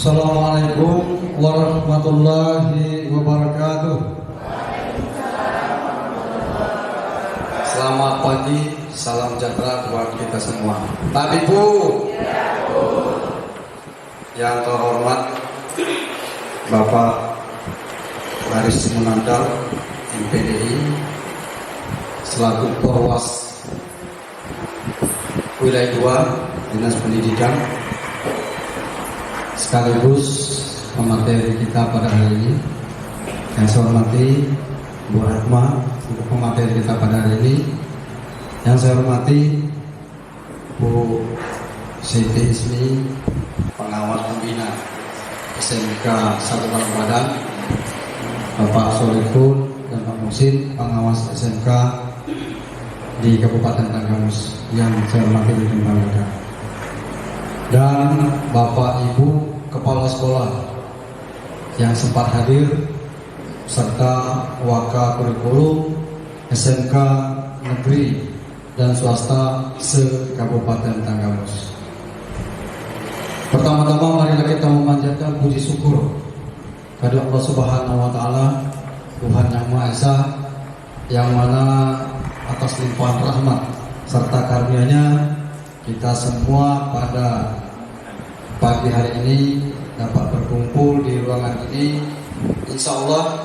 Assalamualaikum warahmatullahi wabarakatuh. Selamat pagi, salam sejahtera buat kita semua. Pak Ibu, yang terhormat Bapak Haris Munandar, MPDI, selaku Korwas Wilayah 2 Dinas Pendidikan, sekaligus pemateri kita pada hari ini. Yang saya hormati Bu Ratma, untuk pemateri kita pada hari ini. Yang saya hormati Bu Siti Ismi, pengawas pembina SMK 1 Padang, Bapak Solihun dan Pak Musin, pengawas SMK di Kabupaten Tanggamus yang saya hormati dan banggakan, dan Bapak Ibu Kepala Sekolah yang sempat hadir serta Waka Kurikulum SMK Negeri dan Swasta se-Kabupaten Tanggamus. Pertama-tama marilah kita memanjatkan puji syukur kepada Allah Subhanahu wa Ta'ala, Tuhan Yang Maha Esa, yang mana atas limpahan rahmat serta karunia-Nya kita semua pada pagi hari ini dapat berkumpul di ruangan ini, insya Allah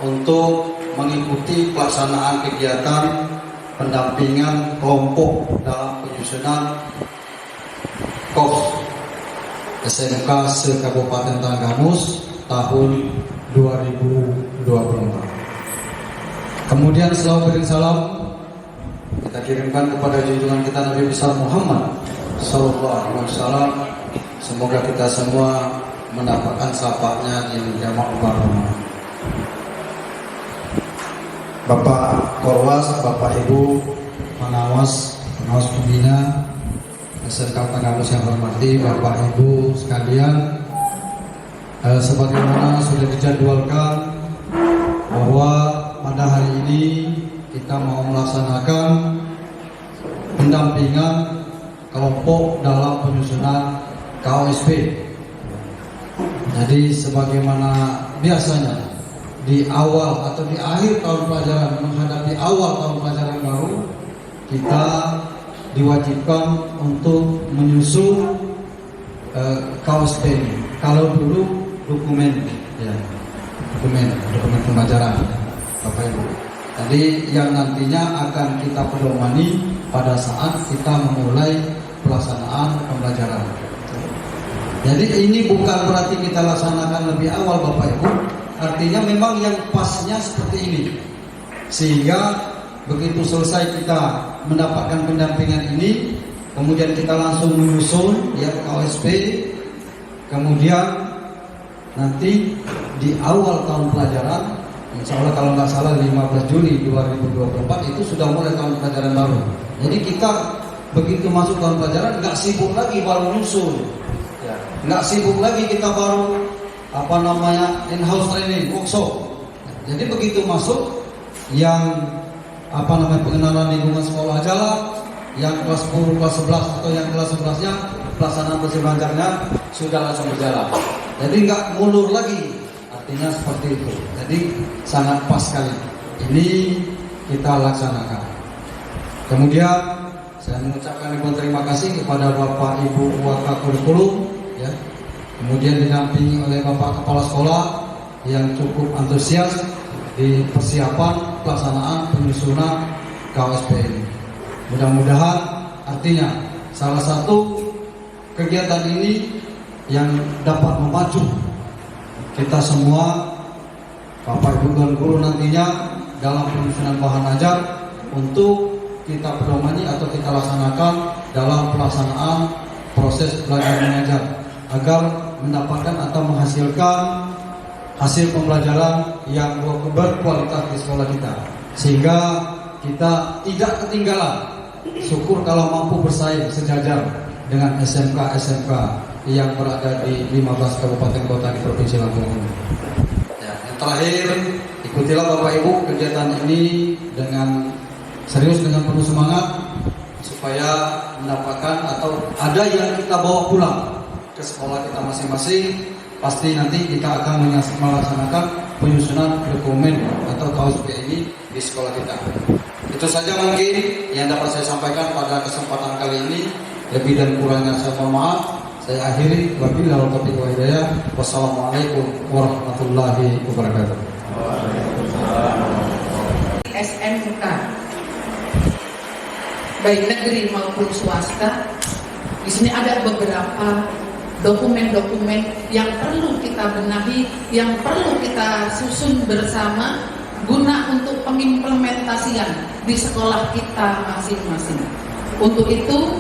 untuk mengikuti pelaksanaan kegiatan pendampingan kelompok dalam penyusunan KOS SMK se-Kabupaten Tanggamus tahun 2024. Kemudian selalu beri salam kita kirimkan kepada junjungan kita Nabi besar Muhammad Sallallahu Alaihi Wasallam. Semoga kita semua mendapatkan syafaatnya di kiamat barzah. Bapak Korwas, Bapak Ibu pengawas pembina SMK Tanggamus yang hormati, Bapak Ibu sekalian, sebagaimana sudah dijadwalkan bahwa pada hari ini kita mau melaksanakan pendampingan kelompok dalam penyusunan KOSP. Jadi sebagaimana biasanya di awal atau di akhir tahun pelajaran menghadapi awal tahun pelajaran baru, kita diwajibkan untuk menyusun KOSP ini. Kalau dulu dokumen pembelajaran, Bapak Ibu. Jadi yang nantinya akan kita pedomani pada saat kita memulai pelaksanaan pembelajaran. Jadi ini bukan berarti kita laksanakan lebih awal, Bapak Ibu. Artinya memang yang pasnya seperti ini, sehingga begitu selesai kita mendapatkan pendampingan ini, kemudian kita langsung menyusun ya KOSP. Kemudian nanti di awal tahun pelajaran, insya Allah kalau nggak salah 15 Juni 2024 itu sudah mulai tahun pelajaran baru. Jadi kita begitu masuk tahun pelajaran nggak sibuk lagi baru nyusun, nggak sibuk lagi kita baru in-house training, workshop. Jadi begitu masuk yang pengenalan lingkungan sekolah aja lah, yang kelas 10, kelas 11 atau yang kelas 11-nya pelaksanaan bersih belajarnya sudah langsung berjalan. Jadi nggak mundur lagi, artinya seperti itu. Jadi sangat pas sekali ini kita laksanakan. Kemudian saya mengucapkan ribuan terima kasih kepada Bapak Ibu Waka Kurikulum, ya. Kemudian didampingi oleh Bapak Kepala Sekolah yang cukup antusias di persiapan pelaksanaan penyusunan KOSP ini. Mudah-mudahan artinya salah satu kegiatan ini yang dapat memacu kita semua, Bapak Ibu dan guru nantinya dalam penyusunan bahan ajar untuk kita pedomani atau kita laksanakan dalam pelaksanaan proses belajar mengajar, agar mendapatkan atau menghasilkan hasil pembelajaran yang berkualitas di sekolah kita, sehingga kita tidak ketinggalan. Syukur kalau mampu bersaing sejajar dengan SMK-SMK yang berada di 15 kabupaten kota di Provinsi Lampung ini. Ya, yang terakhir, ikutilah Bapak Ibu kegiatan ini dengan serius, dengan penuh semangat, supaya mendapatkan atau ada yang kita bawa pulang ke sekolah kita masing-masing, pasti nanti kita akan melaksanakan penyusunan dokumen atau KUSP ini di sekolah kita. Itu saja mungkin yang dapat saya sampaikan pada kesempatan kali ini. Lebih dan kurangnya saya mohon maaf. Saya akhiri, wabillahi taufiq wal hidayah. Wassalamualaikum warahmatullahi wabarakatuh. SMK baik negeri maupun swasta. Di sini ada beberapa dokumen-dokumen yang perlu kita benahi, yang perlu kita susun bersama guna untuk pengimplementasian di sekolah kita masing-masing. Untuk itu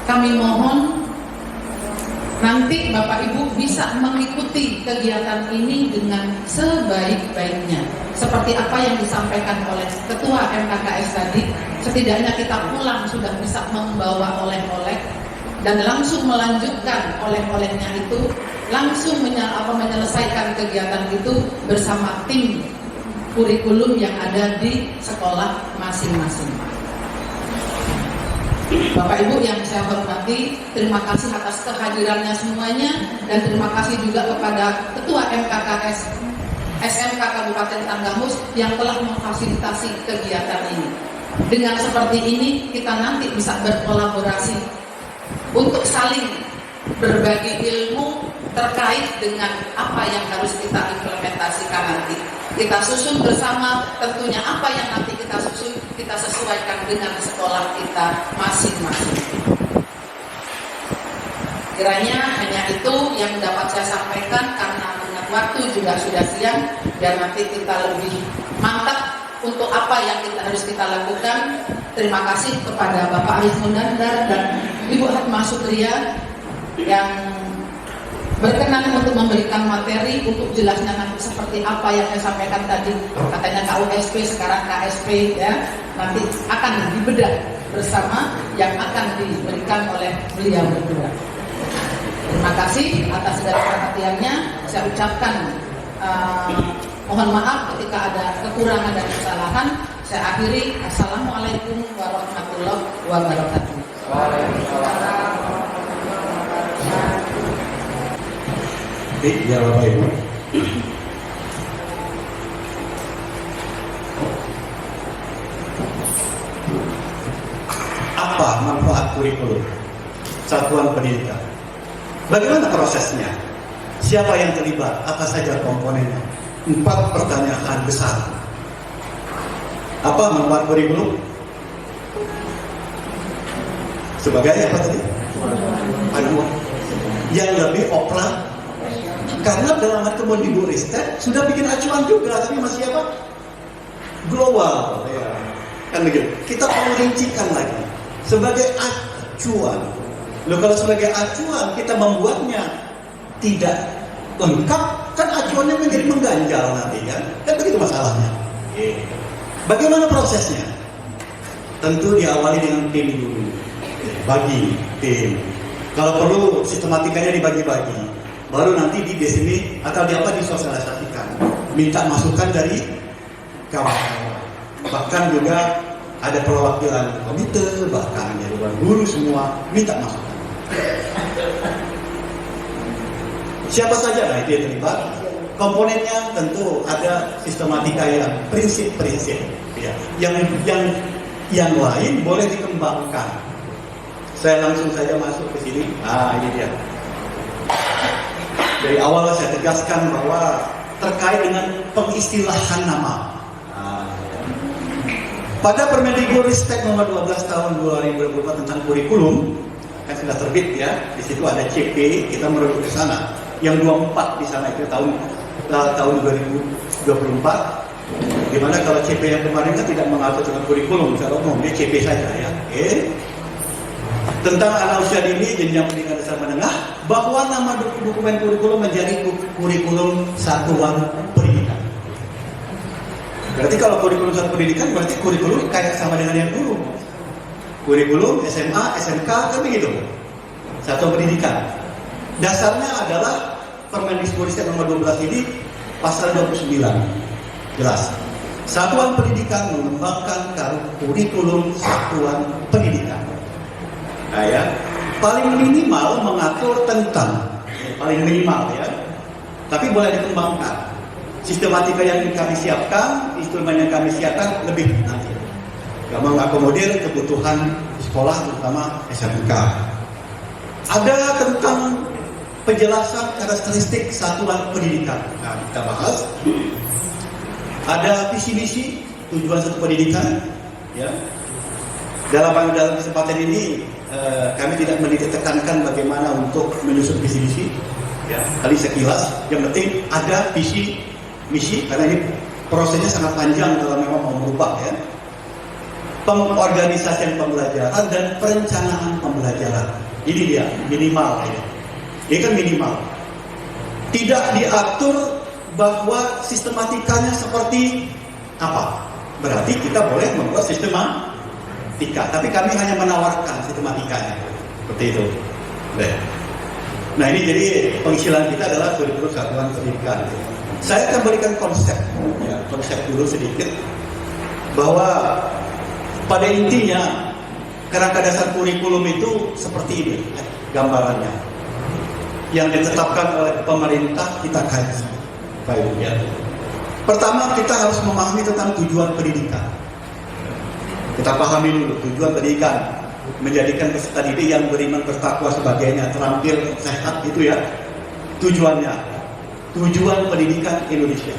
kami mohon nanti Bapak Ibu bisa mengikuti kegiatan ini dengan sebaik-baiknya. Seperti apa yang disampaikan oleh Ketua MKKS tadi, setidaknya kita pulang sudah bisa membawa oleh-oleh dan langsung melanjutkan oleh-olehnya itu, langsung menyelesaikan kegiatan itu bersama tim kurikulum yang ada di sekolah masing-masing. Bapak Ibu yang saya hormati, terima kasih atas kehadirannya semuanya, dan terima kasih juga kepada Ketua MKKS SMK Kabupaten Tanggamus yang telah memfasilitasi kegiatan ini. Dengan seperti ini kita nanti bisa berkolaborasi untuk saling berbagi ilmu terkait dengan apa yang harus kita implementasikan nanti. Kita susun bersama, tentunya apa yang nanti kita susun, kita sesuaikan dengan sekolah kita masing-masing. Kiranya hanya itu yang dapat saya sampaikan, karena mengingat waktu juga sudah siang, dan nanti kita lebih mantap untuk apa yang harus kita lakukan. Terima kasih kepada Bapak Aris Mundandar dan Ibu Hatma Sutria yang berkenan untuk memberikan materi untuk jelasnya nanti seperti apa yang saya sampaikan tadi. Katanya KUSP, sekarang KSP, ya. Nanti akan dibedah bersama yang akan diberikan oleh beliau berdua. Terima kasih atas segala perhatiannya. Saya ucapkan mohon maaf ketika ada kekurangan dan kesalahan. Saya akhiri. Assalamualaikum warahmatullahi wabarakatuh. Ya Bapak Ibu, apa manfaat kurikulum satuan pendidikan? Bagaimana prosesnya? Siapa yang terlibat? Apa saja komponennya? 4 pertanyaan besar. Apa manfaat kurikulum? Sebagai apa tadi? Panduan yang lebih opera. Karena dalam Kemendikbudristek sudah bikin acuan juga, tapi masih apa? Global, ya. Kan begitu. Kita perlu rincikan lagi sebagai acuan. Loh, kalau sebagai acuan kita membuatnya tidak lengkap, kan acuannya menjadi mengganjal nanti, kan begitu masalahnya. Bagaimana prosesnya? Tentu diawali dengan tim dulu, bagi tim. Kalau perlu sistematikanya dibagi-bagi. Baru nanti di sini atau di apa disosialisasikan, minta masukan dari kawan-kawan. Bahkan juga ada perwakilan komite, bahkan dari guru semua minta masukan. Siapa saja lah itu yang terlibat. Komponennya tentu ada sistematika yang prinsip-prinsip, ya. Yang lain boleh dikembangkan. Saya langsung saja masuk ke sini. Ini dia. Dari awal saya tegaskan bahwa terkait dengan pengistilahan nama. Pada Permendikbudristek nomor 12 tahun 2024 tentang kurikulum, kan sudah terbit ya. Di situ ada CP, kita merujuk ke sana. Yang 24 di sana itu tahun 2024. Dimana kalau CP yang kemarin kan tidak mengatur dengan kurikulum, secara umum dia CP saja ya. Tentang anak usia dini jenjang pendidikan dasar menengah, bahwa nama dokumen kurikulum menjadi kurikulum satuan pendidikan. Berarti kalau kurikulum satuan pendidikan berarti kurikulum kayak sama dengan yang dulu. Kurikulum SMA, SMK kan begitu. Satuan pendidikan. Dasarnya adalah Permendikbudristek nomor 12 ini pasal 29. Jelas. Satuan pendidikan mengembangkan kurikulum satuan pendidikan. paling minimal mengatur tentang, paling minimal ya, tapi boleh dikembangkan. Sistematika yang kami siapkan, instrumen yang kami siapkan lebih nanti mengakomodir kebutuhan sekolah, terutama SMK. Ada tentang penjelasan karakteristik satuan pendidikan. Nah, kita bahas. Ada visi misi tujuan satu pendidikan. Ya. Dalam kesempatan ini kami tidak menitekankan bagaimana untuk menyusun visi misi. Ya, kali sekilas. Yang penting ada visi misi, karena ini prosesnya sangat panjang kalau memang mau merubah ya. Pengorganisasian pembelajaran dan perencanaan pembelajaran. Ini dia minimal ya. Ini kan minimal. Tidak diatur bahwa sistematikanya seperti apa. Berarti kita boleh membuat sistematika, tapi kami hanya menawarkan sistematikanya. Seperti itu. Nah, ini jadi pengisilan kita adalah kurikulum satuan pendidikan. Saya akan berikan konsep, ya, konsep dulu sedikit, bahwa pada intinya kerangka dasar kurikulum itu seperti ini gambarannya. Yang ditetapkan oleh pemerintah kita kaji. Baik, ya. Pertama kita harus memahami tentang tujuan pendidikan. Kita pahami dulu tujuan pendidikan, menjadikan peserta didik yang beriman, bertakwa sebagainya, terampil, sehat, itu ya tujuannya. Tujuan pendidikan Indonesia.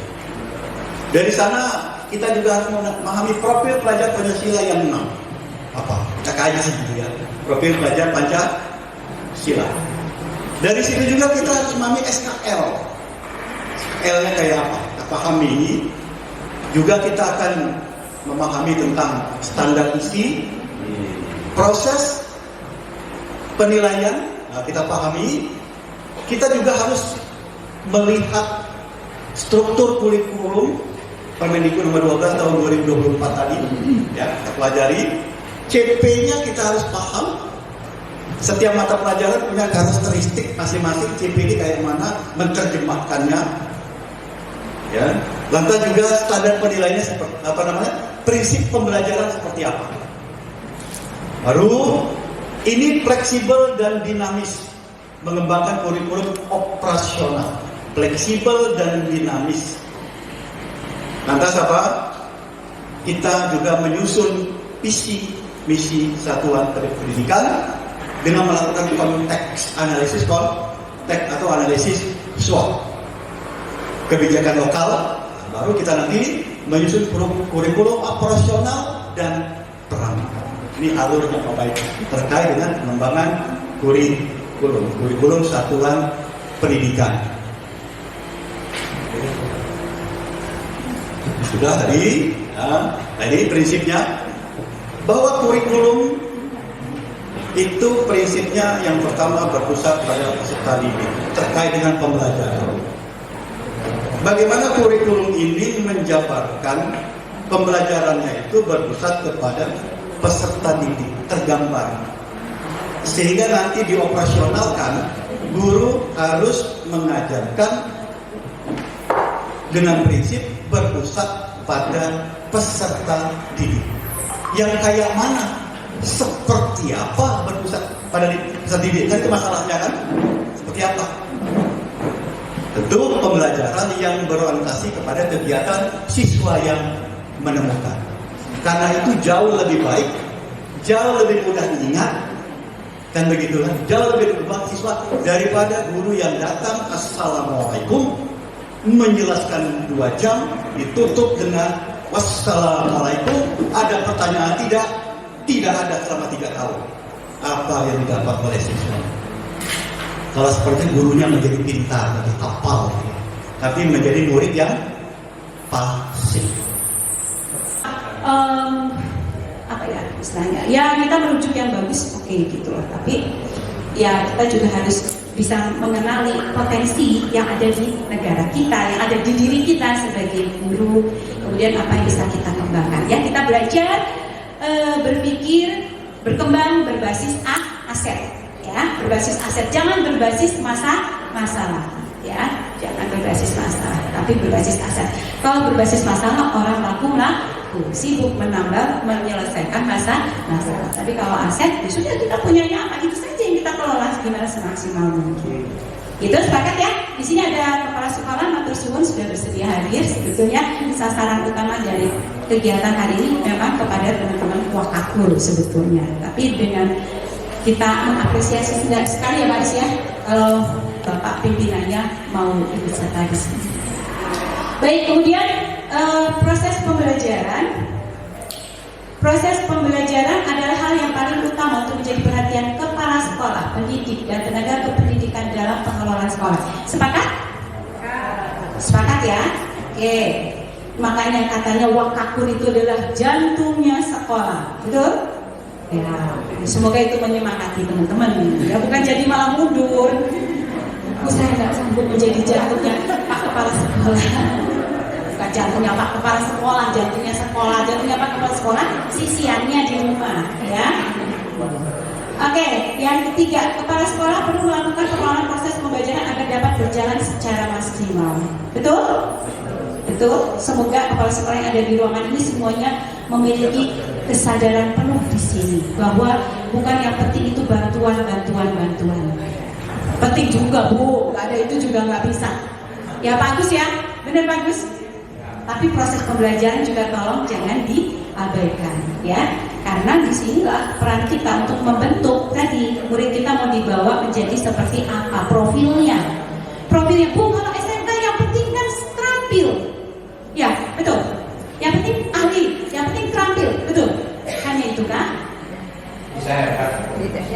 Dari sana kita juga harus memahami profil pelajar Pancasila yang 6. Apa? Kita kaji gitu ya. Profil pelajar Pancasila. Dari situ juga kita harus memahami SKL. SKL-nya kayak apa? Kita pahami. Juga kita akan memahami tentang standar isi, proses penilaian. Nah, kita pahami. Kita juga harus melihat struktur kurikulum Permendikbud nomor 12 tahun 2024 tadi, ya, kita pelajari. CP-nya kita harus paham. Setiap mata pelajaran punya karakteristik masing-masing. CP ini kayak mana, menerjemahkannya. Ya, lantas juga standar penilaiannya seperti apa namanya, prinsip pembelajaran seperti apa. Baru ini fleksibel dan dinamis, mengembangkan kurikulum operasional, fleksibel dan dinamis. Lantas apa? Kita juga menyusun visi misi satuan pendidikan dengan melakukan konteks analisis atau analisis SWOT, kebijakan lokal. Baru kita nanti menyusun kurikulum operasional dan perangkat. Ini alurnya baik terkait dengan pengembangan kurikulum satuan pendidikan. Sudah tadi, nah, ini prinsipnya bahwa kurikulum itu prinsipnya yang pertama berpusat pada peserta didik terkait dengan pembelajaran. Bagaimana kurikulum ini menjabarkan pembelajarannya itu berpusat kepada peserta didik, tergambar. Sehingga nanti dioperasionalkan, guru harus mengajarkan dengan prinsip berpusat pada peserta didik. Yang kayak mana? Seperti apa berpusat pada peserta didik? Kan itu masalahnya kan? Seperti apa? Tentu pembelajaran yang berorientasi kepada kegiatan siswa yang menemukan. Karena itu jauh lebih baik, jauh lebih mudah diingat, kan begitulah, jauh lebih mudah siswa daripada guru yang datang assalamualaikum, menjelaskan 2 jam, ditutup dengan wassalamualaikum, ada pertanyaan tidak ada selama 3 tahun. Apa yang didapat oleh siswa? Kalau seperti gurunya menjadi pintar, menjadi hafal, tapi menjadi murid yang pasif. Apa ya istilahnya? Ya kita merujuk yang bagus, oke gitu loh. Tapi ya kita juga harus bisa mengenali potensi yang ada di negara kita, yang ada di diri kita sebagai guru. Kemudian apa yang bisa kita kembangkan? Ya kita belajar, berpikir, berkembang berbasis aset. Ya, berbasis aset, jangan berbasis masalah, ya, jangan berbasis masalah, tapi berbasis aset. Kalau berbasis masalah, orang laku sibuk menyelesaikan masalah. Tapi kalau aset, ya sudah kita punyanya apa, itu saja yang kita kelola gimana semaksimal mungkin. Itu sepakat ya? Di sini ada kepala sekolah matur suwun sudah bersedia hadir. Sebetulnya sasaran utama dari kegiatan hari ini memang kepada teman-teman Wakakur sebetulnya. Tapi dengan kita mengapresiasi sekali ya Pak Aris ya, kalau Bapak pimpinannya mau ikut serta di sini. Baik, kemudian proses pembelajaran. Proses pembelajaran adalah hal yang paling utama untuk menjadi perhatian kepala sekolah, pendidik, dan tenaga kependidikan dalam pengelolaan sekolah. Sepakat? Sepakat ya? Oke. Makanya katanya Wakakur itu adalah jantungnya sekolah. Betul? Ya. Semoga itu menyemangati teman-teman. Ya, bukan jadi malah mundur. Saya nggak sanggup menjadi jantungnya Pak Kepala Sekolah. Bukan jantungnya Pak Kepala Sekolah, jantungnya sekolah, jantungnya Pak Kepala Sekolah, sisiannya di rumah, ya. Oke, yang ketiga, kepala sekolah perlu melakukan pengelolaan proses pembelajaran agar dapat berjalan secara maksimal. Betul? Betul. Semoga kepala sekolah yang ada di ruangan ini semuanya memiliki kesadaran penuh di sini bahwa bukan yang penting itu bantuan. Penting juga Bu, nggak ada itu juga nggak bisa. Ya bagus ya, benar bagus. Tapi proses pembelajaran juga tolong jangan diabaikan, ya. Karena disinilah peran kita untuk membentuk tadi murid kita mau dibawa menjadi seperti apa profilnya. Profilnya Bu, kalau SMK yang penting kan terampil, ya betul. Yang penting ahli, yang penting terampil, betul. Hanya itu kan? Bisa hebat.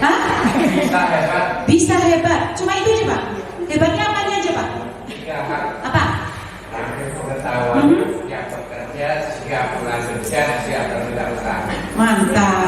Hah? Bisa hebat. Bisa hebat. Cuma itu aja Pak. Hebatnya apanya aja Pak? Tiga hal. Apa? Terakhir pengetahuan yang bekerja siap melanjutkan siap berwirausaha. Mantap.